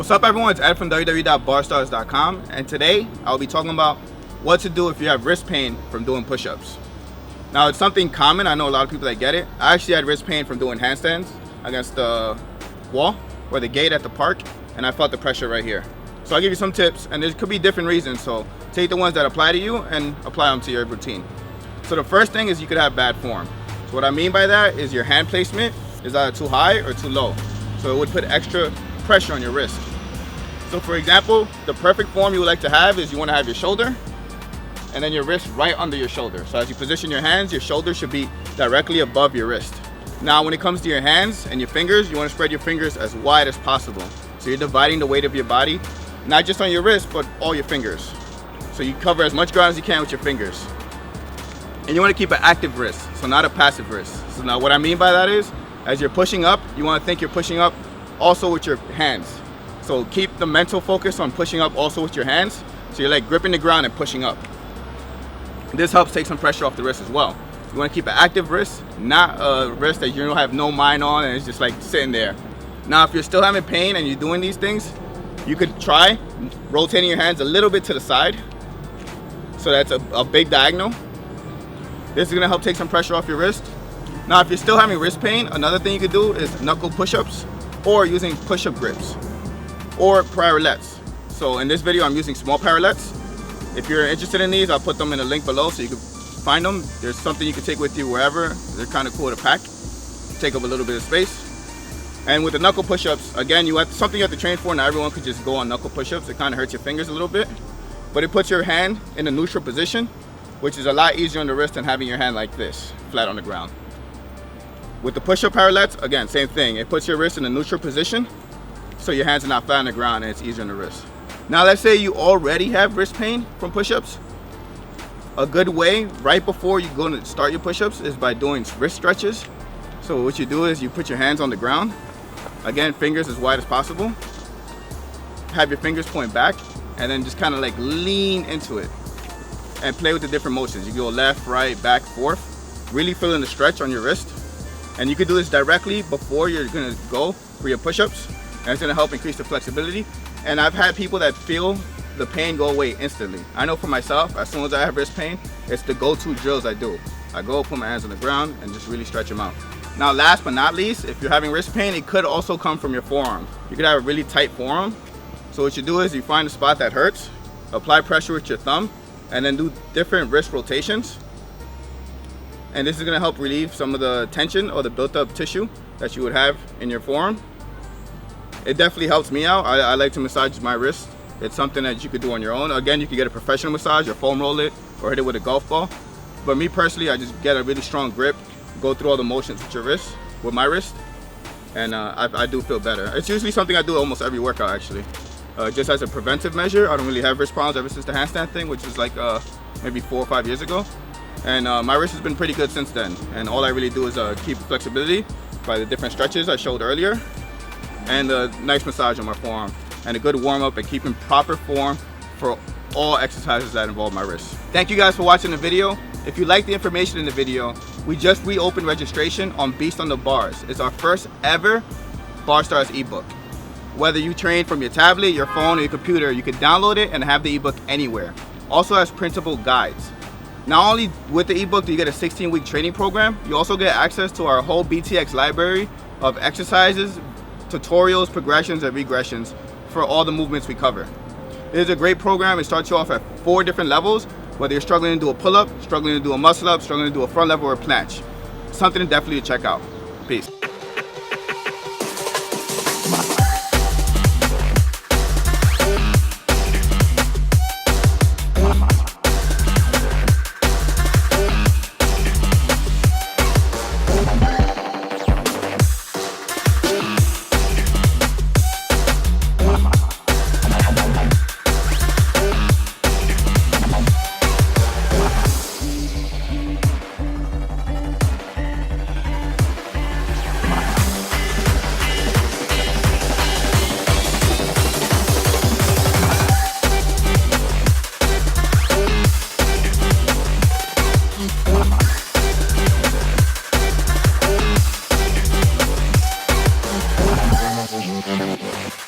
What's up everyone, it's Ed from www.barzstars.com, and today I'll be talking about what to do if you have wrist pain from doing push-ups. Now it's something common, I know a lot of people that get it. I actually had wrist pain from doing handstands against the wall or the gate at the park, and I felt the pressure right here. So I'll give you some tips, and there could be different reasons, so take the ones that apply to you and apply them to your routine. So the first thing is you could have bad form. So what I mean by that is your hand placement is either too high or too low. So it would put extra pressure on your wrist. So for example, the perfect form you would like to have is you want to have your shoulder and then your wrist right under your shoulder. So as you position your hands, your shoulder should be directly above your wrist. Now when it comes to your hands and your fingers, you want to spread your fingers as wide as possible. So you're dividing the weight of your body, not just on your wrist, but all your fingers. So you cover as much ground as you can with your fingers. And you want to keep an active wrist, so not a passive wrist. So now what I mean by that is, as you're pushing up, you want to think you're pushing up also with your hands. So keep the mental focus on pushing up also with your hands. So you're like gripping the ground and pushing up. This helps take some pressure off the wrist as well. You want to keep an active wrist, not a wrist that you don't have no mind on and it's just like sitting there. Now if you're still having pain and you're doing these things, you could try rotating your hands a little bit to the side. So that's a big diagonal. This is going to help take some pressure off your wrist. Now if you're still having wrist pain, another thing you could do is knuckle push-ups or using push-up grips or parallettes. So in this video I'm using small parallettes. If you're interested in these, I'll put them in the link below so you can find them. There's something you can take with you wherever. They're kind of cool to pack. Take up a little bit of space. And with the knuckle push-ups, again, something you have to train for. Not everyone could just go on knuckle push-ups. It kind of hurts your fingers a little bit. But it puts your hand in a neutral position, which is a lot easier on the wrist than having your hand like this, flat on the ground. With the push-up parallettes, again, same thing. It puts your wrist in a neutral position, so your hands are not flat on the ground and it's easier on the wrist. Now let's say you already have wrist pain from push-ups. A good way right before you go to start your push-ups is by doing wrist stretches. So what you do is you put your hands on the ground. Again, fingers as wide as possible. Have your fingers point back and then just kind of like lean into it and play with the different motions. You go left, right, back, forth. Really feeling the stretch on your wrist. And you can do this directly before you're gonna go for your push-ups. And it's gonna help increase the flexibility. And I've had people that feel the pain go away instantly. I know for myself, as soon as I have wrist pain, it's the go-to drills I do. I go put my hands on the ground and just really stretch them out. Now last but not least, if you're having wrist pain, it could also come from your forearm. You could have a really tight forearm. So what you do is you find a spot that hurts, apply pressure with your thumb, and then do different wrist rotations. And this is gonna help relieve some of the tension or the built up tissue that you would have in your forearm. It definitely helps me out. I like to massage my wrist. It's something that you could do on your own. Again, you could get a professional massage or foam roll it or hit it with a golf ball. But me personally, I just get a really strong grip, go through all the motions with your wrist, with my wrist, and I do feel better. It's usually something I do almost every workout actually. Just as a preventive measure, I don't really have wrist problems ever since the handstand thing, which was like maybe 4 or 5 years ago. And my wrist has been pretty good since then. And all I really do is keep flexibility by the different stretches I showed earlier, and a nice massage on my forearm, and a good warm up and keeping proper form for all exercises that involve my wrist. Thank you guys for watching the video. If you like the information in the video, we just reopened registration on Beast on the Bars. It's our first ever Barzz Stars ebook. Whether you train from your tablet, your phone, or your computer, you can download it and have the ebook anywhere. Also has printable guides. Not only with the ebook do you get a 16-week training program, you also get access to our whole BTX library of exercises, tutorials, progressions, and regressions for all the movements we cover. It is a great program. It starts you off at 4 different levels, whether you're struggling to do a pull-up, struggling to do a muscle-up, struggling to do a front level or a planche. Something definitely to check out. Peace.